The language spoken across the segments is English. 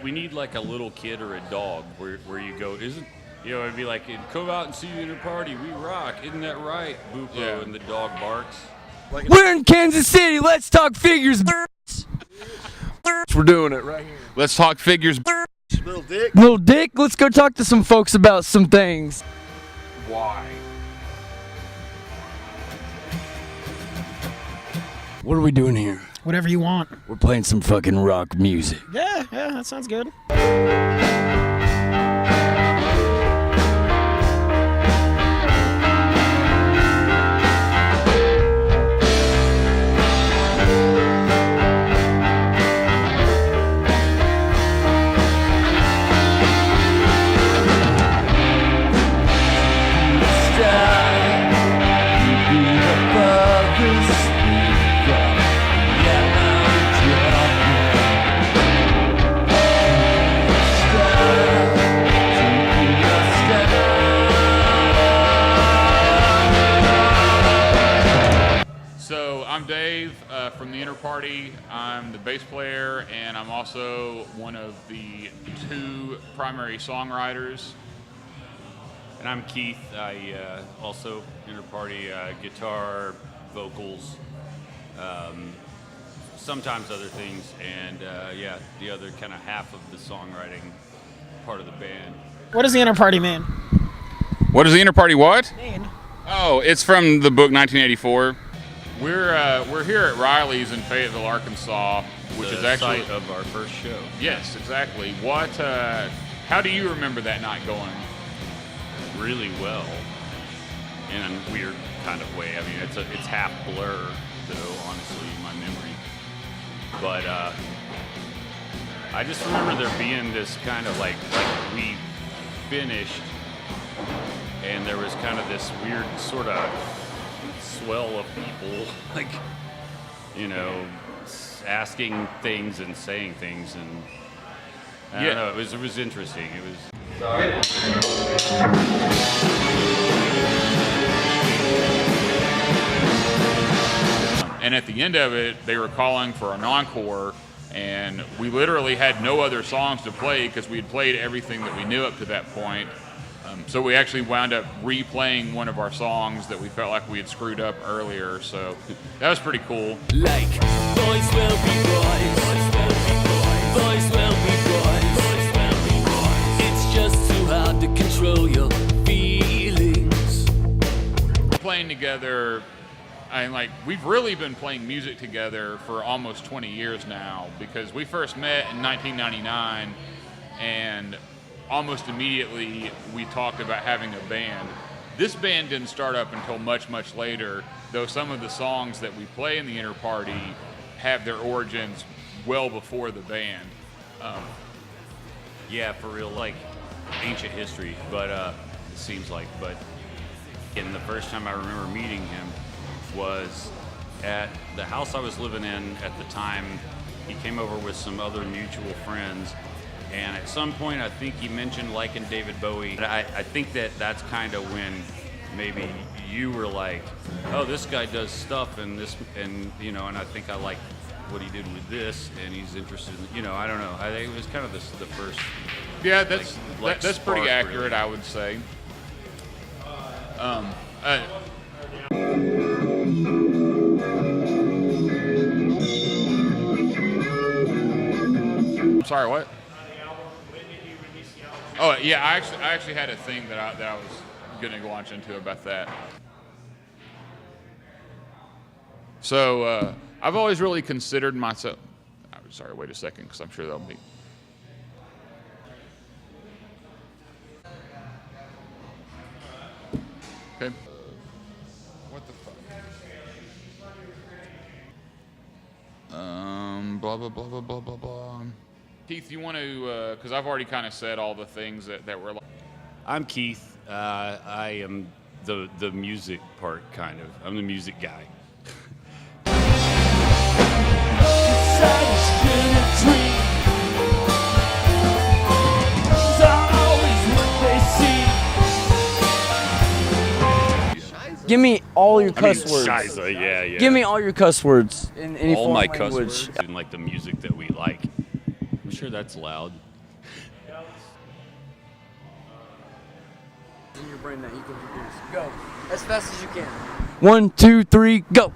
We need like a little kid or a dog where you go, it'd be like, come out and see you in a party, we rock, isn't that right? Boopo, yeah. And the dog barks. We're in Kansas City, let's talk figures. We're doing it right here. Let's talk figures. Little dick, let's go talk to some folks about some things. Why? What are we doing here? Whatever you want. We're playing some fucking rock music. Yeah, that sounds good. I'm Dave from the Inner Party. I'm the bass player, and I'm also one of the 2 primary songwriters. And I'm Keith. I also Inner Party, guitar, vocals, sometimes other things, and the other kind of half of the songwriting part of the band. What does the Inner Party mean? What does the Inner Party what? Mean. Oh, it's from the book 1984. We're here at Riley's in Fayetteville, Arkansas, which is actually the site of our first show. Yes, exactly. What? How do you remember that night going? Really well, in a weird kind of way. I mean, it's half blur, though, honestly, in my memory. But I just remember there being this kind of like we finished, and there was kind of this weird sort of swell of people, like, asking things and saying things, and I don't know, it was interesting. It was. And at the end of it, they were calling for an encore, and we literally had no other songs to play because we had played everything that we knew up to that point. So we actually wound up replaying one of our songs that we felt like we had screwed up earlier. So that was pretty cool. Like boys will be boys, boys will be boys. It's just too hard to control your feelings. Playing together, we've really been playing music together for almost 20 years now, because we first met in 1999, and almost immediately we talked about having a band. This band didn't start up until much, much later, though some of the songs that we play in the Inner Party have their origins well before the band. Yeah, for real, like ancient history, but it seems like. But the first time I remember meeting him was at the house I was living in at the time. He came over with some other mutual friends, and at some point I think he mentioned liking David Bowie. I think that's kind of when maybe you were like, oh, this guy does stuff and this, and and I think I like what he did with this, and he's interested in, I don't know. I think it was kind of the first. Yeah, that's pretty accurate, really. I would say. I'm sorry, what? Oh yeah, I actually had a thing that I was gonna launch into about that. So I've always really considered myself. Sorry, wait a second, because I'm sure they'll be. Okay. What the fuck? Blah blah blah blah blah blah blah. Keith, you want to? Because I've already kind of said all the things that were. I'm Keith. I am the music part, kind of. I'm the music guy. Give me all your cuss words. Shiza, yeah. Give me all your cuss words in any all foreign my language. cuss words and like the music that we like. sure that's loud. In your brain that you can produce. Go as fast as you can. 1, 2, 3, go.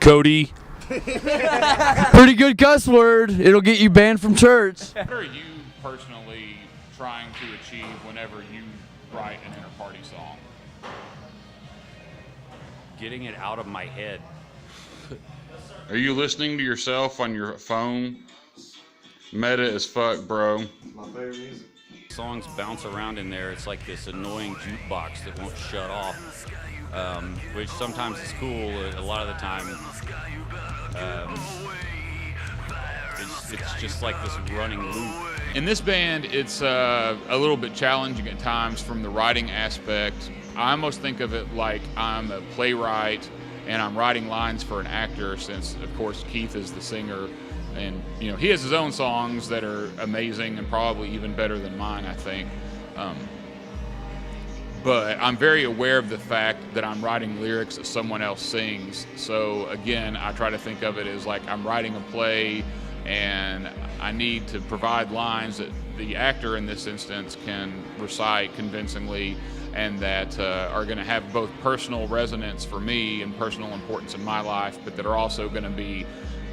Cody. Pretty good cuss word. It'll get you banned from church. What are you personally trying to achieve whenever you write an inter-party song? Getting it out of my head. Are you listening to yourself on your phone? Meta as fuck, bro. Songs bounce around in there. It's like this annoying jukebox that won't shut off, which sometimes is cool. A lot of the time, it's just like this running loop. In this band, it's a little bit challenging at times from the writing aspect. I almost think of it like I'm a playwright and I'm writing lines for an actor, since, of course, Keith is the singer. And, you know, he has his own songs that are amazing and probably even better than mine, I think. But I'm very aware of the fact that I'm writing lyrics that someone else sings. So, again, I try to think of it as like I'm writing a play and I need to provide lines that the actor in this instance can recite convincingly and that are going to have both personal resonance for me and personal importance in my life, but that are also going to be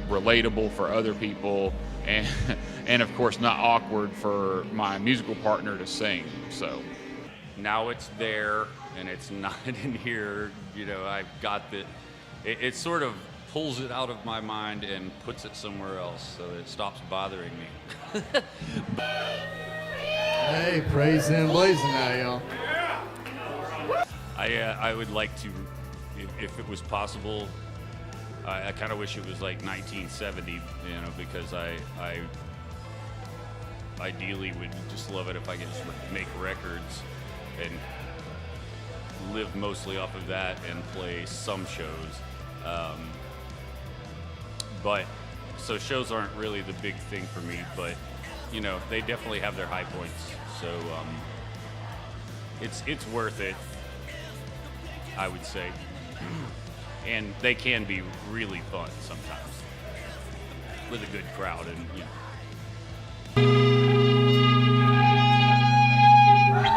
relatable for other people and of course not awkward for my musical partner to sing. So Now it's there and it's not in here. You know, I've got the. It sort of pulls it out of my mind and puts it somewhere else, so that it stops bothering me. Hey, praising and blazing now, y'all. I would like to, if it was possible. I kind of wish it was like 1970, you know, because I ideally would just love it if I could just make records and live mostly off of that and play some shows. But so shows aren't really the big thing for me, but you know, they definitely have their high points. So it's worth it, I would say. And they can be really fun sometimes with a good crowd, and you know.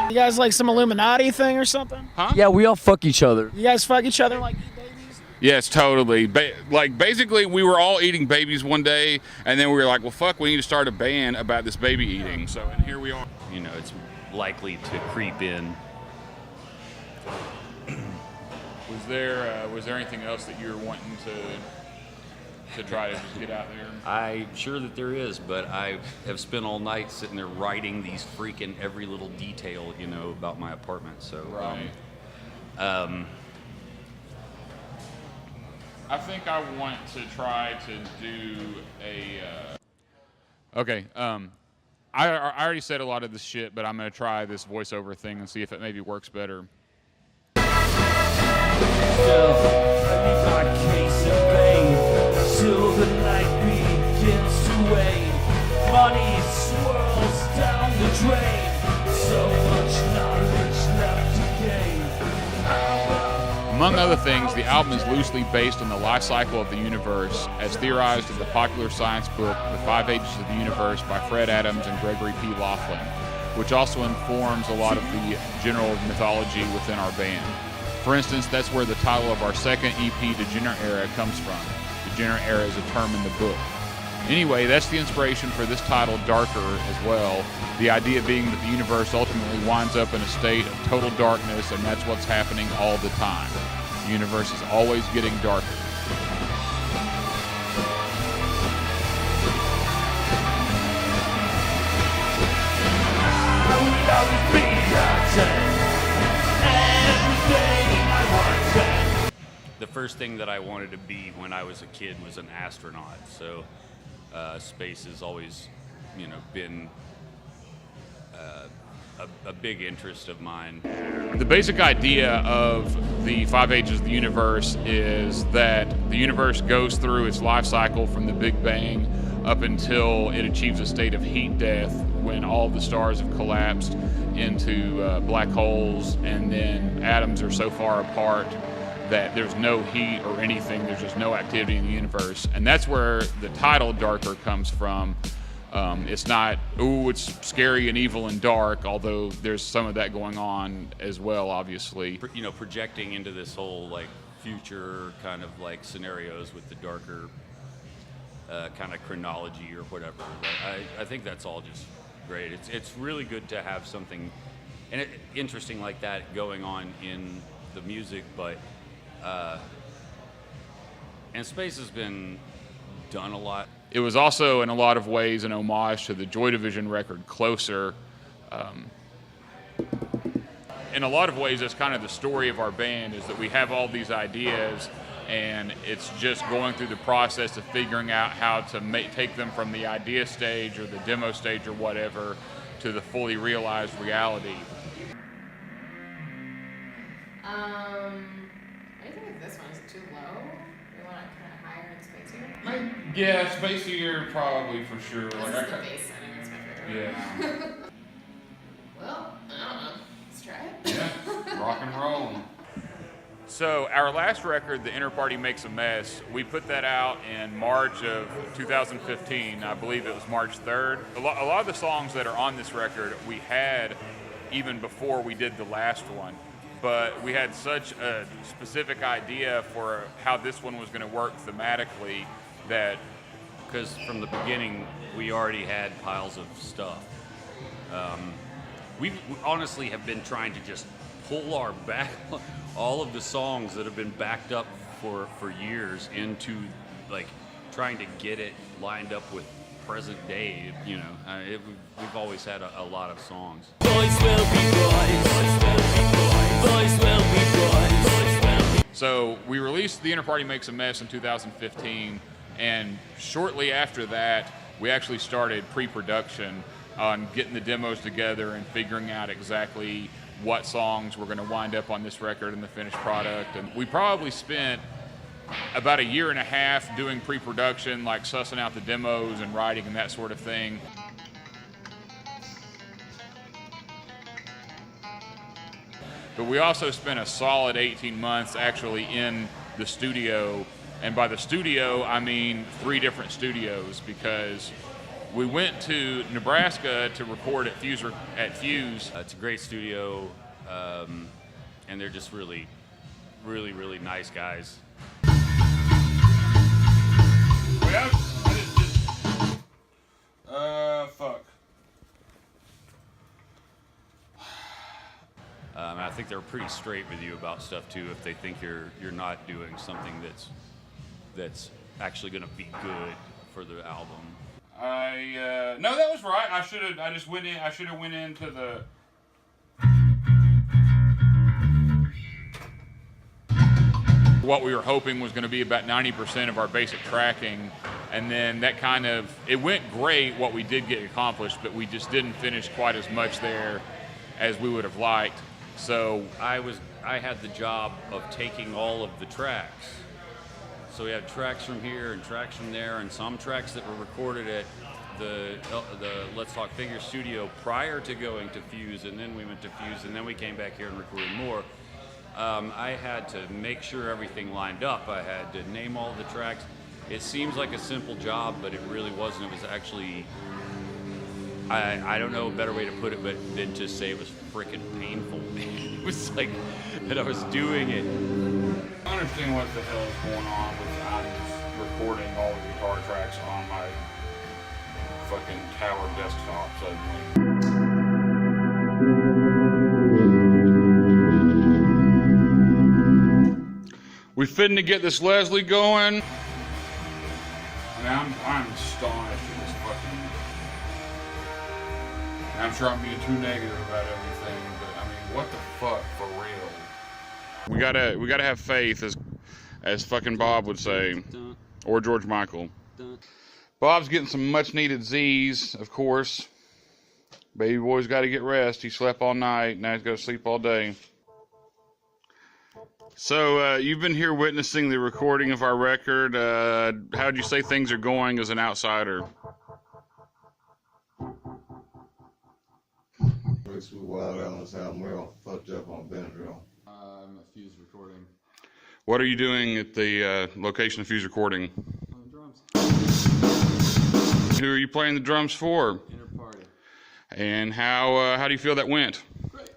You guys like some Illuminati thing or something? Yeah, we all fuck each other. You guys fuck each other like eat babies? yes, totally. Like basically, we were all eating babies one day, and then we were like, "Well, fuck, we need to start a band about this baby eating." So, and here we are. You know, it's likely to creep in. Was there anything else that you were wanting to try to just get out there? I'm sure that there is, but I have spent all night sitting there writing these freaking every little detail, you know, about my apartment. So, Right. I think I want to try to do a. Okay. I already said a lot of this shit, but I'm gonna try this voiceover thing and see if it maybe works better. Beneath our case of pain, till the night begins to wane. Money swirls down the drain, so much knowledge left to gain. Among other things, the album is loosely based on the life cycle of the universe, as theorized in the popular science book, The 5 Ages of the Universe by Fred Adams and Gregory P. Laughlin, which also informs a lot of the general mythology within our band. For instance, that's where the title of our second EP, Degenerate Era, comes from. Degenerate Era is a term in the book. Anyway, that's the inspiration for this title, Darker, as well. The idea being that the universe ultimately winds up in a state of total darkness, and that's what's happening all the time. The universe is always getting darker. The first thing that I wanted to be when I was a kid was an astronaut. So space has always, you know, been a big interest of mine. The basic idea of the 5 Ages of the universe is that the universe goes through its life cycle from the Big Bang up until it achieves a state of heat death, when all the stars have collapsed into black holes, and then atoms are so far apart that there's no heat or anything, there's just no activity in the universe. And that's where the title Darker comes from. It's not, ooh, it's scary and evil and dark, although there's some of that going on as well, obviously. You know, projecting into this whole like future kind of like scenarios with the darker kind of chronology or whatever. But I think that's all just great. It's really good to have something interesting like that going on in the music, but and Space has been done a lot. It was also in a lot of ways an homage to the Joy Division record Closer. In a lot of ways, that's kind of the story of our band, is that we have all these ideas and it's just going through the process of figuring out how to take them from the idea stage or the demo stage or whatever to the fully realized reality. I think this one is too low. We want it kind of higher and spacier. Yeah, spacier probably for sure. This is the bass setting, it's my favorite. Yeah. Well, I don't know. Let's try it. Yeah, rock and roll. So our last record, The Inner Party Makes a Mess, we put that out in March of 2015. I believe it was March 3rd. A lot of the songs that are on this record we had even before we did the last one. But we had such a specific idea for how this one was going to work thematically that... Because from the beginning, we already had piles of stuff. We honestly have been trying to just pull our back, all of the songs that have been backed up for years into, like, trying to get it lined up with present day, you know. We've always had a lot of songs. Boys will be boys. Boys will be boys. Boys will be boys. Boys will be. So we released The Inner Party Makes a Mess in 2015, and shortly after that, we actually started pre-production on getting the demos together and figuring out exactly what songs were going to wind up on this record and the finished product. And we probably spent about a year and a half doing pre-production, like sussing out the demos and writing and that sort of thing. But we also spent a solid 18 months actually in the studio. And by the studio, I mean 3 different studios, because we went to Nebraska to record at Fuse. It's a great studio, and they're just really, really, really nice guys. Fuck. I think they're pretty straight with you about stuff too. If they think you're not doing something that's actually going to be good for the album. No, that was right. I should have went into the. What we were hoping was going to be about 90% of our basic tracking, and then that kind of, it went great what we did get accomplished, but we just didn't finish quite as much there as we would have liked. So I had the job of taking all of the tracks. So we had tracks from here and tracks from there, and some tracks that were recorded at the Let's Talk Figure studio prior to going to Fuse, and then we went to Fuse, and then we came back here and recorded more. I had to make sure everything lined up. I had to name all the tracks. It seems like a simple job, but it really wasn't. It was actually, I don't know a better way to put it, but than to say it was freaking painful. It was like that I was doing it. I understand what the hell is going on with I'm recording all the guitar tracks on my fucking tower desktop suddenly. We fitting to get this Leslie going. I mean, I'm astonished at this fucking. I'm sure I'm being too negative about everything, but I mean, what the fuck for real? We gotta have faith, as fucking Bob would say, or George Michael. Bob's getting some much needed Z's, of course. Baby boy's got to get rest. He slept all night. Now he's got to sleep all day. So you've been here witnessing the recording of our record. How'd you say things are going as an outsider? We wild out on this album. We're all fucked up on Benadryl. I'm at Fuse recording. What are you doing at the location of Fuse recording? On the drums. who are you playing the drums for? Interparty. And how do you feel that went? Great.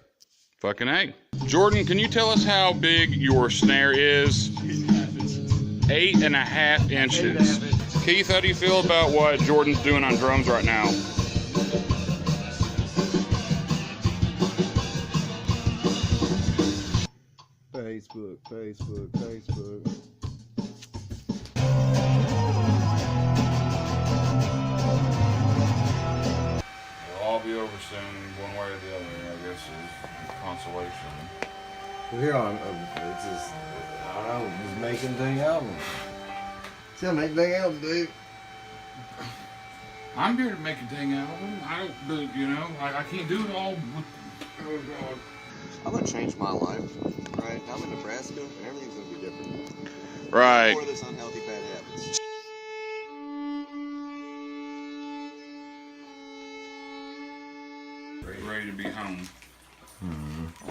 Fucking A. Jordan, can you tell us how big your snare is? 8.5 inches. Keith, how do you feel about what Jordan's doing on drums right now? Facebook, Facebook, Facebook. It'll all be over soon, one way or the other, I guess, is consolation. Well, here on, it's just, I don't know, just making dang albums. Still make dang albums, dude. I'm here to make a dang album. I don't, you know, I can't do it all. Oh, God. I'm gonna change my life, right? I'm in Nebraska, and everything's gonna be different. Right. Before this unhealthy bad habits. Ready to be home.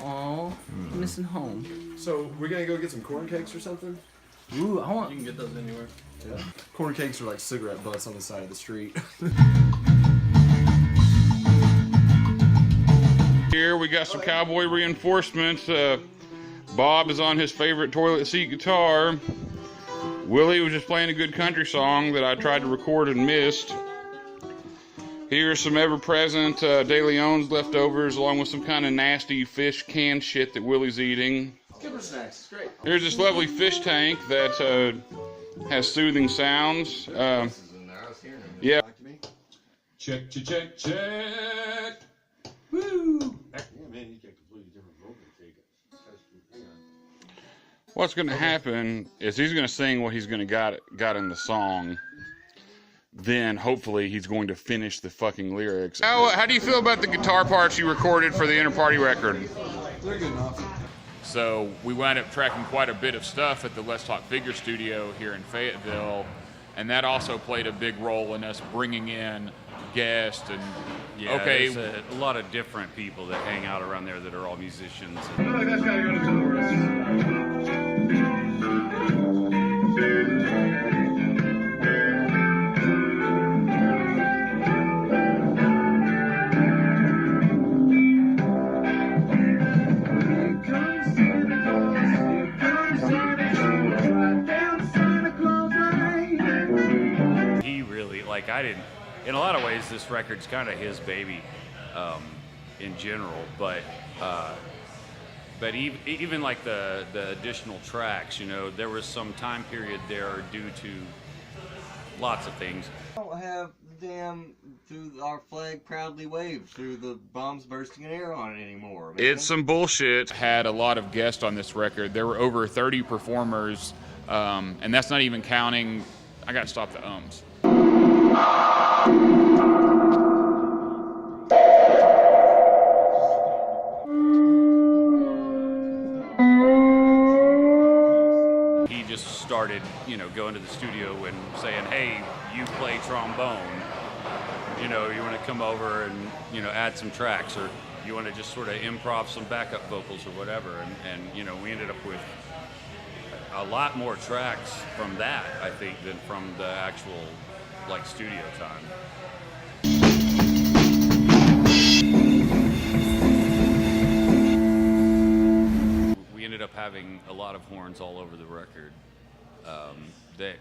Aw, missing home. So we're gonna go get some corn cakes or something? Ooh, I want. You can get those anywhere. Yeah. Corn cakes are like cigarette butts on the side of the street. Here we got some cowboy reinforcements. Bob is on his favorite toilet seat guitar. Willie was just playing a good country song that I tried to record and missed. Here's some ever-present De Leon's leftovers along with some kind of nasty fish can shit that Willie's eating. Kipper snacks, it's great. Here's this lovely fish tank that has soothing sounds. Yeah. Check, check, check, check. Woo! What's going to happen is he's going to sing what he's going to got in the song. Then hopefully he's going to finish the fucking lyrics. How do you feel about the guitar parts you recorded for the Interparty record? They're good enough. So we wound up tracking quite a bit of stuff at the Let's Talk Figure studio here in Fayetteville, and that also played a big role in us bringing in guests and There's a lot of different people that hang out around there that are all musicians. He really, like, I didn't, in a lot of ways this record's kind of his baby in general, but even like the additional tracks, you know, there was some time period there due to lots of things. I don't have the damn through our flag proudly waved through the bombs bursting in air on it anymore. Man. It's some bullshit. Had a lot of guests on this record. There were over 30 performers, and that's not even counting. I gotta stop the ums. He just started, you know, going to the studio and saying, hey, you play trombone, you know, you want to come over and, you know, add some tracks, or you want to just sort of improv some backup vocals or whatever. And you know, we ended up with a lot more tracks from that, I think, than from the actual, like, studio time. We ended up having a lot of horns all over the record that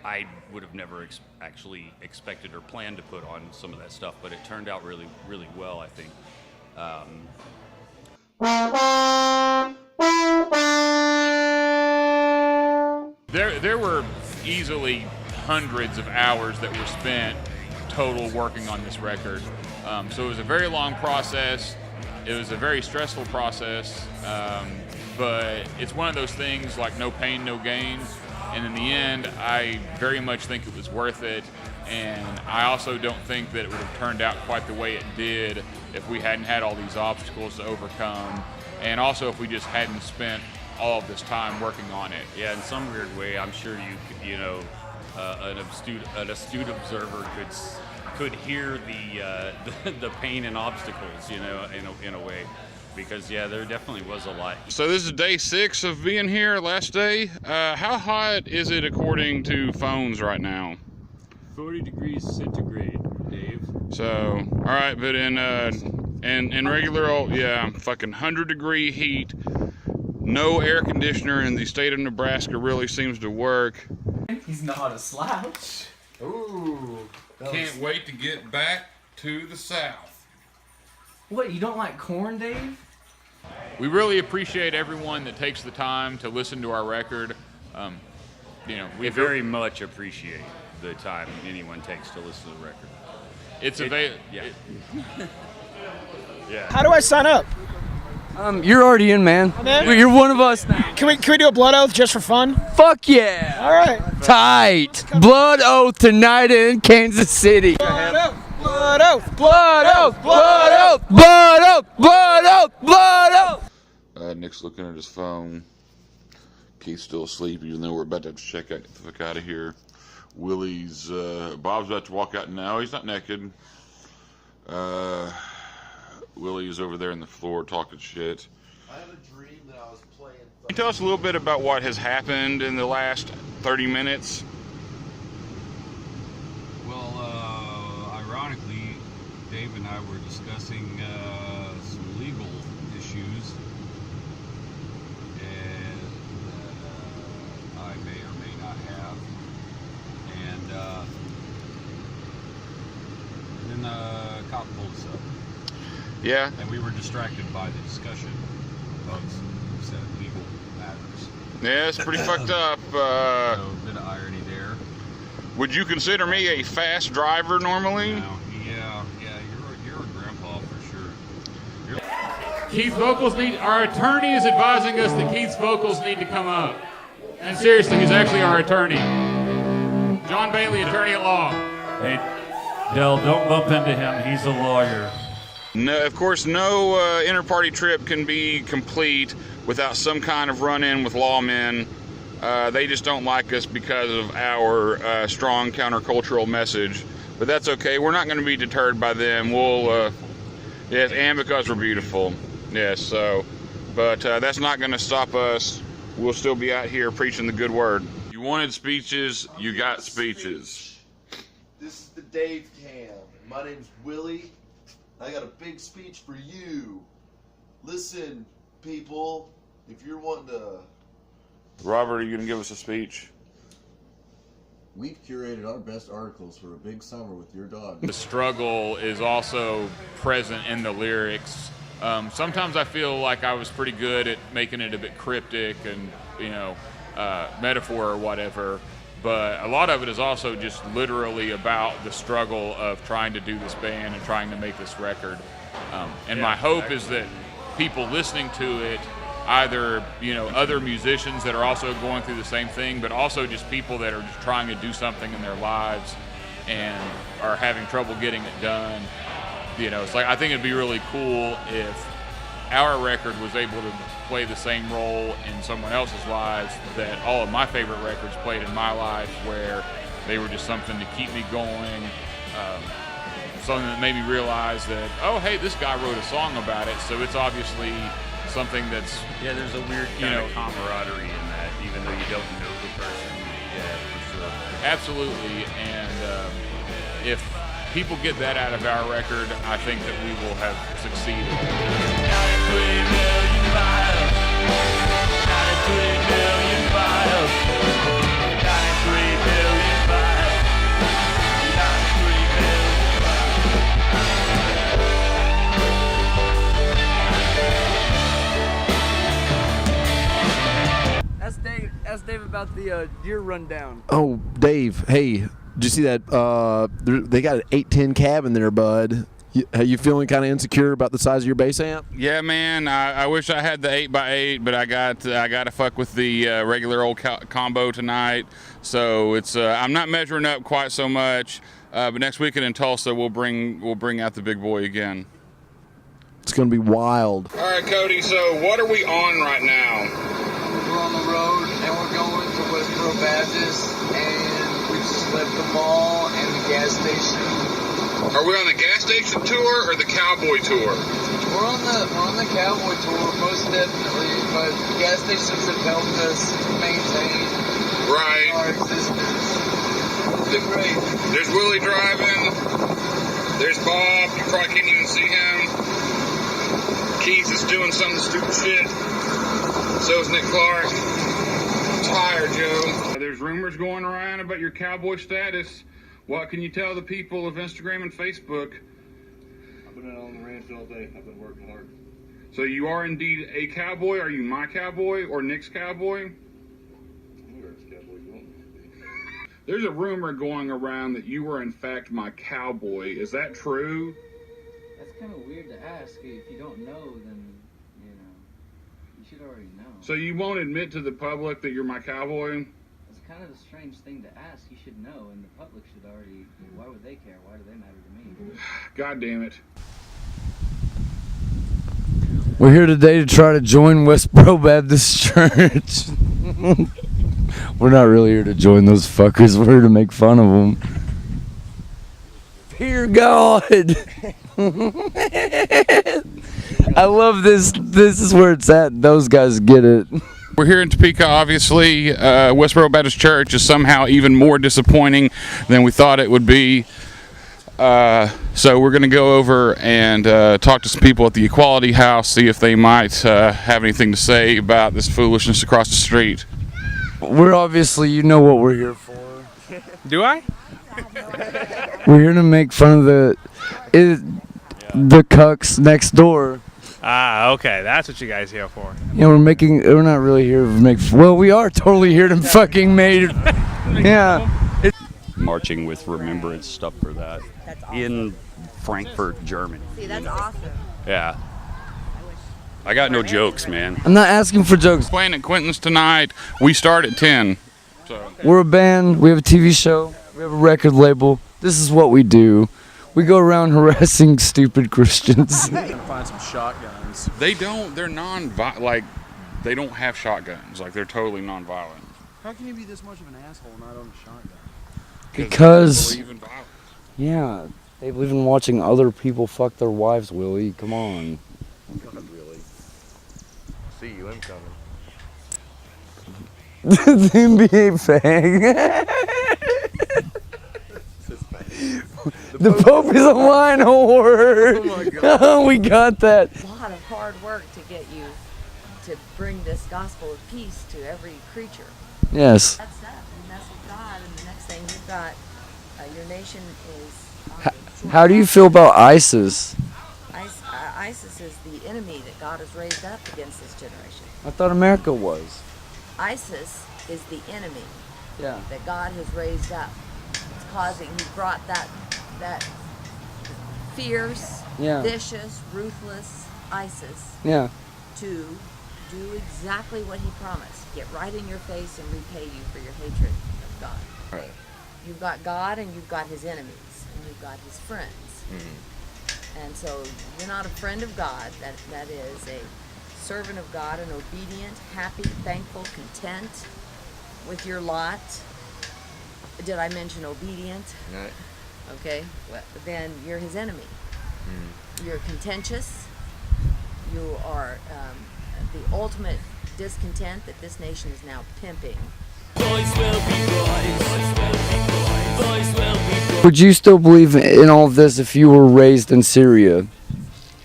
I would have never actually expected or planned to put on some of that stuff, but it turned out really, really well, I think. There were easily hundreds of hours that were spent total working on this record. So it was a very long process. It was a very stressful process, but it's one of those things like no pain, no gain. And in the end, I very much think it was worth it. And I also don't think that it would have turned out quite the way it did if we hadn't had all these obstacles to overcome. And also if we just hadn't spent all of this time working on it. Yeah, in some weird way, I'm sure you know, an astute observer could hear the pain and obstacles, you know, in a way, because yeah, there definitely was a lot. So this is day 6 of being here, last day. How hot is it according to phones right now? 40 degrees centigrade. Dave. So, all right, but in regular old, fucking 100-degree heat, no air conditioner in the state of Nebraska really seems to work. He's not a slouch. Ooh. Can't wait to get back to the South. What, you don't like corn, Dave? We really appreciate everyone that takes the time to listen to our record. We very much appreciate the time anyone takes to listen to the record. It's available. Yeah. How do I sign up? You're already in, man. I'm in? You're one of us now. Can we do a blood oath just for fun? Fuck yeah. All right. Tight. Blood oath tonight in Kansas City. Blood oath. Blood oath. Blood oath. Blood oath. Blood oath. Blood oath. Blood oath. Nick's looking at his phone. Keith's still asleep, even though we're about to have to check out, get the fuck out of here. Willie's, Bob's about to walk out now. He's not naked. Willie is over there on the floor talking shit. I had a dream that I was playing. Can you tell us a little bit about what has happened in the last 30 minutes? Well, ironically, Dave and I were discussing some legal issues, and I may or may not have. And then the cop pulled us up. Yeah. And we were distracted by the discussion of said legal matters. Yeah, it's pretty fucked up. So a bit of irony there. Would you consider me a fast driver normally? No, yeah, you're a grandpa for sure. Keith's vocals our attorney is advising us that Keith's vocals need to come up. And seriously, he's actually our attorney. John Bailey, attorney at law. Hey, Del, don't bump into him. He's a lawyer. No, of course, no inter-party trip can be complete without some kind of run-in with lawmen. They just don't like us because of our strong countercultural message. But that's okay. We're not going to be deterred by them. Yes, and because we're beautiful. Yes, so. But that's not going to stop us. We'll still be out here preaching the good word. You wanted speeches, you got speeches. This is the Dave Cam. My name's Willie. I got a big speech for you. Listen, people, if you're wanting to... Robert, are you going to give us a speech? We've curated our best articles for a big summer with your dog. The struggle is also present in the lyrics. Sometimes I feel like I was pretty good at making it a bit cryptic and, metaphor or whatever. But a lot of it is also just literally about the struggle of trying to do this band and trying to make this record. My hope is that people listening to it, either, other musicians that are also going through the same thing, but also just people that are just trying to do something in their lives and are having trouble getting it done. It's like, I think it'd be really cool if our record was able to play the same role in someone else's lives that all of my favorite records played in my life, where they were just something to keep me going, something that made me realize that, oh, hey, this guy wrote a song about it, so it's obviously something that's... Yeah, there's a weird kind of camaraderie in that, even though you don't know the person. Yeah, for sure. Absolutely, and if people get that out of our record, I think that we will have succeeded. 93 million miles. 93 million miles. 93 million miles. 93 million miles. Ask Dave about the deer rundown. Oh, Dave, hey, did you see that? They got an 810 cab in there, bud. Are you feeling kind of insecure about the size of your bass amp? Yeah, man. I wish I had the 8x8, but I got to fuck with the regular old combo tonight. So it's I'm not measuring up quite so much. But next weekend in Tulsa, we'll bring out the big boy again. It's gonna be wild. All right, Cody. So what are we on right now? We're on the road and we're going to Westboro Baptist, and we just left the mall and the gas station. Are we on the gas station tour or the cowboy tour? We're on the cowboy tour, most definitely, but the gas stations have helped us maintain our existence. Something great. There's Willie driving. There's Bob. You probably can't even see him. Keith is doing some stupid shit. So is Nick Clark. Tired, Joe. There's rumors going around about your cowboy status. What can you tell the people of Instagram and Facebook? I've been out on the ranch all day. I've been working hard. So you are indeed a cowboy. Are you my cowboy or Nick's cowboy? There's a rumor going around that you were in fact my cowboy. Is that true? That's kind of weird to ask. If you don't know, then, you know, you should already know. So you won't admit to the public that you're my cowboy? It's kind of a strange thing to ask. You should know, and the public should already. Why would they care? Why do they matter to me? God damn it. We're here today to try to join Westboro Baptist Church. We're not really here to join those fuckers. We're here to make fun of them. Dear God. I love this. This is where it's at. Those guys get it. We're here in Topeka, obviously. Westboro Baptist Church is somehow even more disappointing than we thought it would be. So we're going to go over and talk to some people at the Equality House, see if they might have anything to say about this foolishness across the street. We're obviously, you know what we're here for. Do I? We're here to make fun of the cucks next door. Ah, okay. That's what you guys here for. You know, we're not really here to make, well, we are totally here to fucking make, yeah. Marching with remembrance stuff for that. That's awesome. In Frankfurt, Germany. See, that's awesome. Yeah. I got no jokes, man. I'm not asking for jokes. Playing at Quentin's tonight. We start at 10. So. We're a band. We have a TV show. We have a record label. This is what we do. We go around harassing stupid Christians. Find some shotguns. They don't. They're like, they don't have shotguns. Like, they're totally non-violent. How can you be this much of an asshole not own a shotgun? Because, they believe in violence. Yeah, they believe in watching other people fuck their wives, Willie. Come on. Not really. See you incoming. The NBA fag. The Pope is a wine whore. Oh my God. Oh, we got that. A lot of hard work to get you to bring this gospel of peace to every creature. Yes. That's that. And that's with God. And the next thing you've got, your nation is. How do you feel about ISIS? ISIS is the enemy that God has raised up against this generation. I thought America was. ISIS is the enemy Yeah. that God has raised up. It's causing, he brought that fierce, Yeah. vicious, ruthless ISIS Yeah. to do exactly what he promised. Get right in your face and repay you for your hatred of God. Right. You've got God and you've got his enemies and you've got his friends. Mm-hmm. And so you're not a friend of God, that is a servant of God, an obedient, happy, thankful, content with your lot. Did I mention obedient? Right. Okay, well, then you're his enemy. You're contentious. You are the ultimate discontent that this nation is now pimping. Boys will be boys. Boys will be boys. Boys will be boys. Would you still believe in all of this if you were raised in Syria?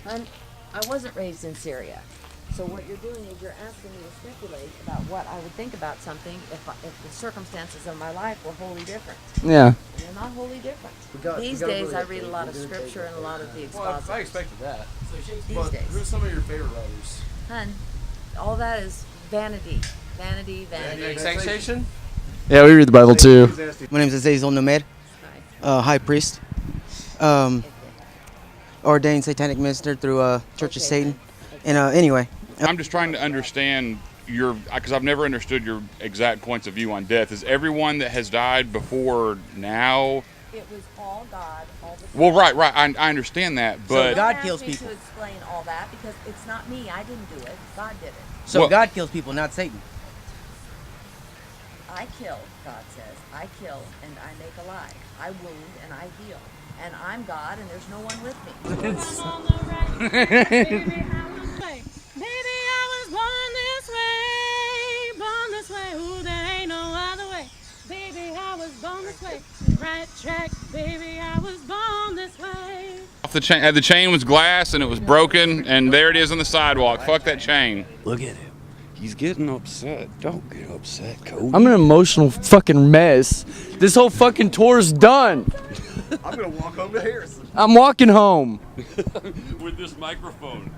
I wasn't raised in Syria. So what you're doing is you're asking me to speculate about what I would think about something if the circumstances of my life were wholly different. Yeah. And they're not wholly different. These days I read a lot of scripture and a lot of the expositors. Well, I expected that. These days. Who's some of your favorite writers? Hun, all that is vanity. Vanity, vanity. Taxation? Yeah, we read the Bible too. My name is Azazel Nomad, high priest, ordained satanic minister through Church of Satan. And anyway. I'm just trying to understand because I've never understood your exact points of view on death. Is everyone that has died before now? It was all God, all the time. Well, right. I understand that, but So God kills people. To explain all that because it's not me. I didn't do it. God did it. So God kills people, not Satan. I kill, God says. I kill and I make alive. I wound and I heal. And I'm God and there's no one with me. Baby, I was born this way. Ooh, there ain't no other way. Baby, I was born this way. right track, baby. I was born this way. Off the chain, the chain was glass and it was broken, and there it is on the sidewalk. Fuck that chain. Look at him. He's getting upset. Don't get upset, Cody. I'm an emotional fucking mess. This whole fucking tour's done. I'm gonna walk home to Harrison. I'm walking home. With this microphone.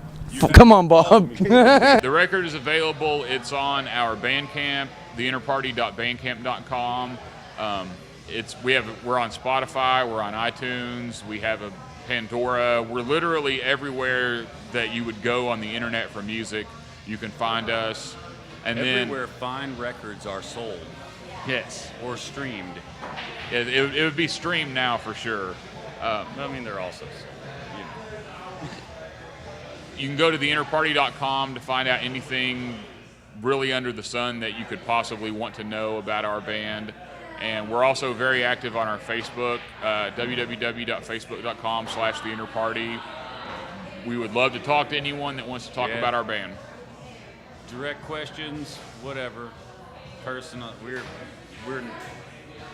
Come on, Bob. The record is available. It's on our Bandcamp, theinnerparty.bandcamp.com. We're on Spotify. We're on iTunes. We have a Pandora. We're literally everywhere that you would go on the internet for music. You can find us. And everywhere fine records are sold. Yes. Or streamed. It would be streamed now for sure. I mean, they're also, You can go to theinnerparty.com to find out anything really under the sun that you could possibly want to know about our band. And we're also very active on our Facebook, www.facebook.com/theinnerparty. We would love to talk to anyone that wants to talk about our band. Direct questions, whatever. Personal, we're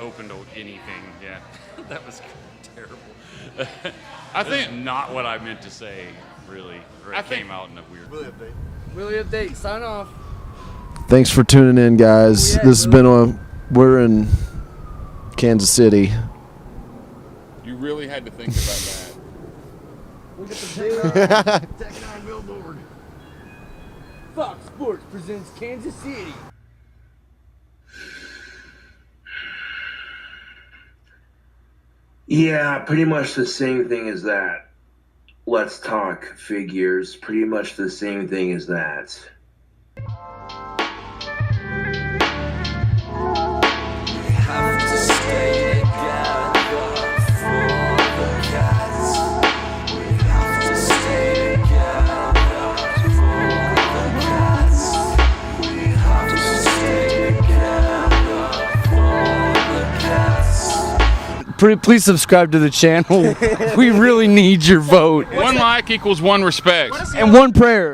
open to anything. Yeah, that was terrible. I think that's not what I meant to say. Really, it came out in a weird. Willie update. Sign off. Thanks for tuning in, guys. This has been we're in Kansas City. You really had to think about that. Look at the Tech 9 billboard. Fox Sports presents Kansas City. Yeah, pretty much the same thing as that. Let's talk figures. Pretty much the same thing as that. Please subscribe to the channel. We really need your vote. One like equals one respect. And one prayer.